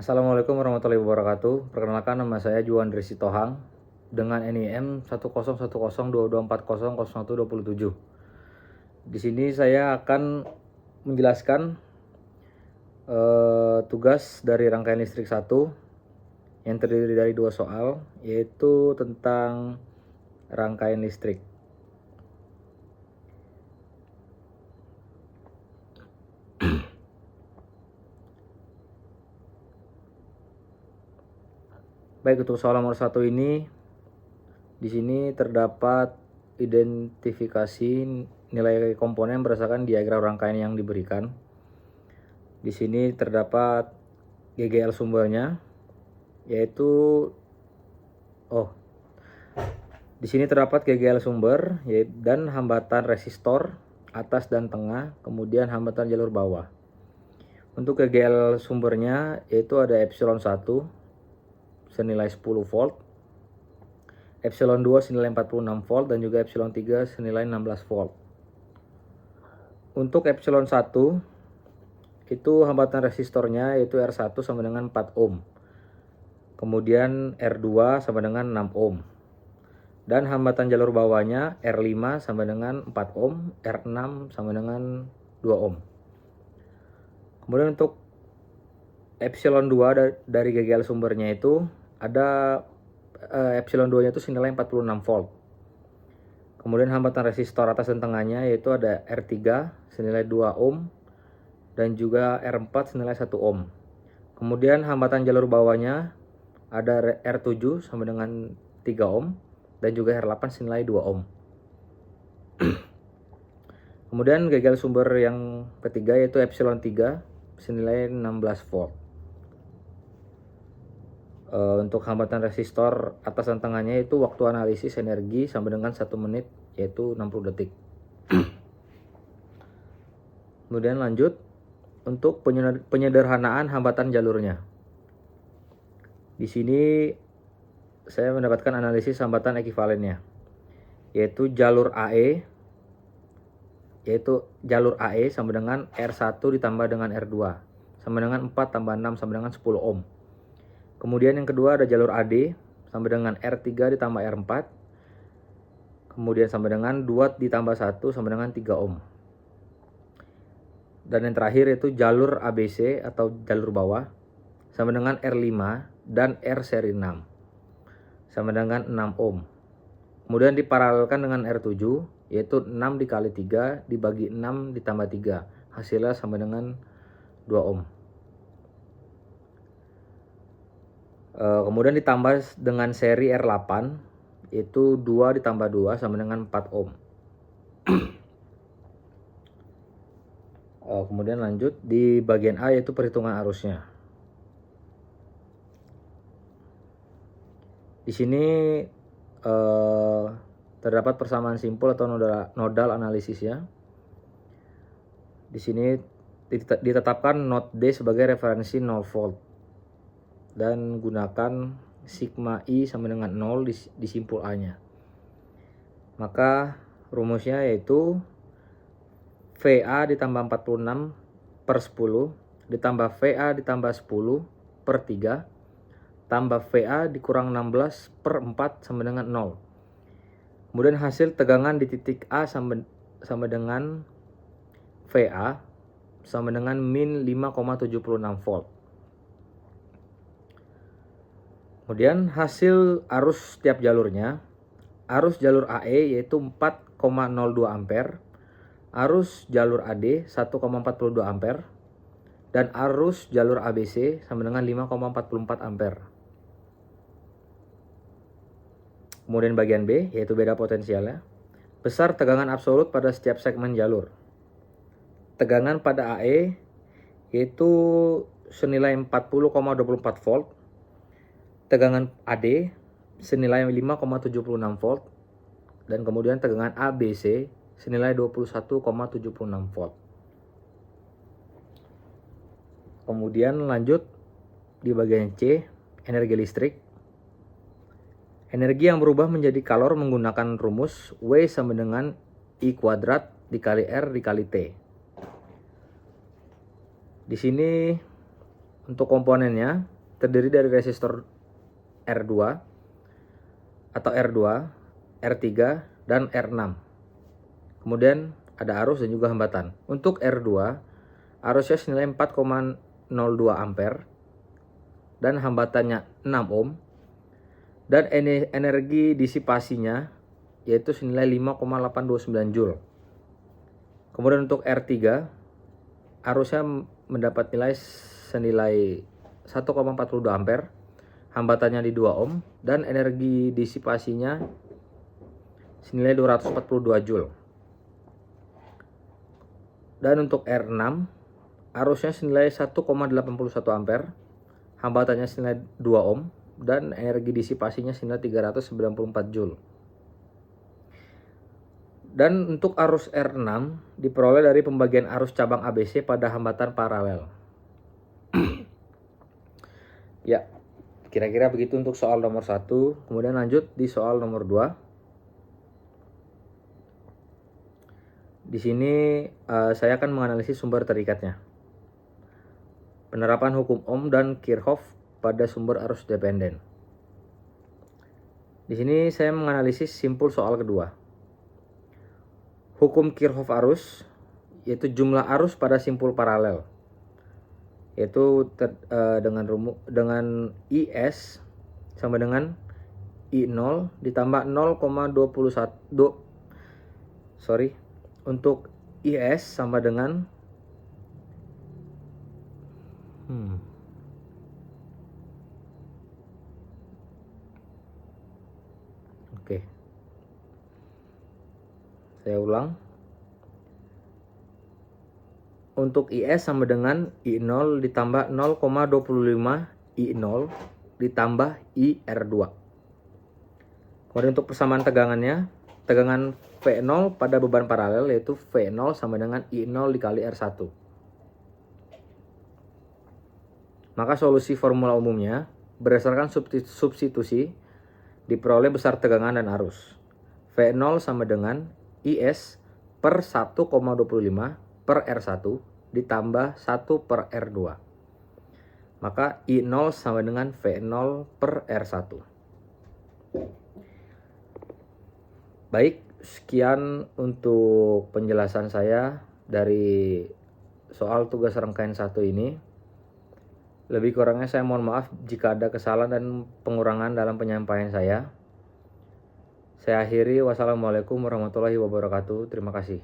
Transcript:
Assalamualaikum warahmatullahi wabarakatuh. Perkenalkan, nama saya Juandri Sitohang dengan NIM 1010224000127. Di sini saya akan menjelaskan tugas dari rangkaian listrik 1 yang terdiri dari 2 soal, yaitu tentang rangkaian listrik. Baik, untuk soal nomor 1 ini, di sini terdapat identifikasi nilai komponen berdasarkan diagram rangkaian yang diberikan. Di sini terdapat GGL sumbernya, yaitu di sini terdapat GGL sumber dan hambatan resistor atas dan tengah, kemudian hambatan jalur bawah. Untuk GGL sumbernya yaitu ada epsilon 1 senilai 10 volt, epsilon 2 senilai 46 volt, dan juga epsilon 3 senilai 16 volt. Untuk epsilon 1 itu hambatan resistornya yaitu R1 sama dengan 4 ohm. Kemudian R2 sama dengan 6 ohm. Dan hambatan jalur bawahnya R5 sama dengan 4 ohm, R6 sama dengan 2 ohm. Kemudian untuk epsilon 2 dari GGL sumbernya itu ada epsilon 2 nya itu senilai 46 volt. Kemudian hambatan resistor atas dan tengahnya yaitu ada R3 senilai 2 ohm dan juga R4 senilai 1 ohm. Kemudian hambatan jalur bawahnya ada R7 sama dengan 3 ohm dan juga R8 senilai 2 ohm. Kemudian GGL sumber yang ketiga yaitu epsilon 3 senilai 16 volt. Untuk hambatan resistor atas dan tengahnya itu waktu analisis energi sama dengan 1 menit yaitu 60 detik. Kemudian lanjut untuk penyederhanaan hambatan jalurnya. Di sini saya mendapatkan analisis hambatan ekivalennya, yaitu jalur AE sama dengan R1 ditambah dengan R2 sama dengan 4 tambah 6 sama dengan 10 ohm. Kemudian yang kedua ada jalur AD sama dengan R3 ditambah R4, kemudian sama dengan 2 ditambah 1 sama dengan 3 ohm. Dan yang terakhir itu jalur ABC atau jalur bawah sama dengan R5 dan R seri 6 sama dengan 6 ohm. Kemudian diparalelkan dengan R7 yaitu 6 dikali 3 dibagi 6 ditambah 3, hasilnya sama dengan 2 ohm. Kemudian ditambah dengan seri R8 yaitu 2 ditambah 2 sama dengan 4 ohm. Kemudian lanjut di bagian A yaitu perhitungan arusnya. Di sini terdapat persamaan simpul atau nodal analisisnya. Di sini ditetapkan node D sebagai referensi 0 volt dan gunakan sigma I sama dengan 0 di simpul A-nya. Maka rumusnya yaitu VA ditambah 46 per 10 ditambah VA ditambah 10 per 3 tambah VA dikurang 16 per 4 sama dengan 0. Kemudian hasil tegangan di titik A sama dengan VA sama dengan min 5,76 volt. Kemudian hasil arus setiap jalurnya, arus jalur AE yaitu 4,02 ampere, arus jalur AD 1,42 ampere, dan arus jalur ABC sama dengan 5,44 ampere. Kemudian bagian B yaitu beda potensialnya. Besar tegangan absolut pada setiap segmen jalur. Tegangan pada AE yaitu senilai 40,24 volt. Tegangan AD senilai 5,76 volt. Dan kemudian tegangan ABC senilai 21,76 volt. Kemudian lanjut di bagian C, energi listrik. Energi yang berubah menjadi kalor menggunakan rumus W sama dengan I kuadrat dikali R dikali T. Di sini Untuk komponennya terdiri dari resistor R2 atau R2, R3, dan R6. Kemudian ada arus dan juga hambatan. Untuk R2, arusnya senilai 4,02 ampere dan hambatannya 6 ohm. Dan energi disipasinya yaitu senilai 5,829 joule. Kemudian untuk R3, arusnya mendapat nilai senilai 1,42 ampere, hambatannya di 2 ohm, dan energi disipasinya senilai 242 joule. Dan untuk R6, arusnya senilai 1,81 ampere, hambatannya senilai 2 ohm, dan energi disipasinya senilai 394 joule. Dan untuk arus R6 diperoleh dari pembagian arus cabang ABC pada hambatan paralel. Ya, kira-kira begitu untuk soal nomor 1. Kemudian lanjut di soal nomor 2. Di sini saya akan menganalisis sumber terikatnya. Penerapan hukum Ohm dan Kirchhoff pada sumber arus dependen. Di sini saya menganalisis simpul soal kedua. Hukum Kirchhoff arus yaitu jumlah arus pada simpul paralel, yaitu dengan IS sama dengan I0 ditambah 0,21 untuk IS sama dengan Oke. Saya ulang. Untuk IS sama dengan I0 ditambah 0,25 I0 ditambah IR2. Kemudian untuk persamaan tegangannya, tegangan V0 pada beban paralel yaitu V0 sama dengan I0 dikali R1. Maka solusi formula umumnya berdasarkan substitusi diperoleh besar tegangan dan arus. V0 sama dengan IS per 1,25 per R1 ditambah 1 per R2. Maka I0 sama dengan V0 per R1. Baik, sekian untuk penjelasan saya dari soal tugas rangkaian 1 ini. Lebih kurangnya saya mohon maaf jika ada kesalahan dan pengurangan dalam penyampaian saya. Saya akhiri, wassalamualaikum warahmatullahi wabarakatuh. Terima kasih.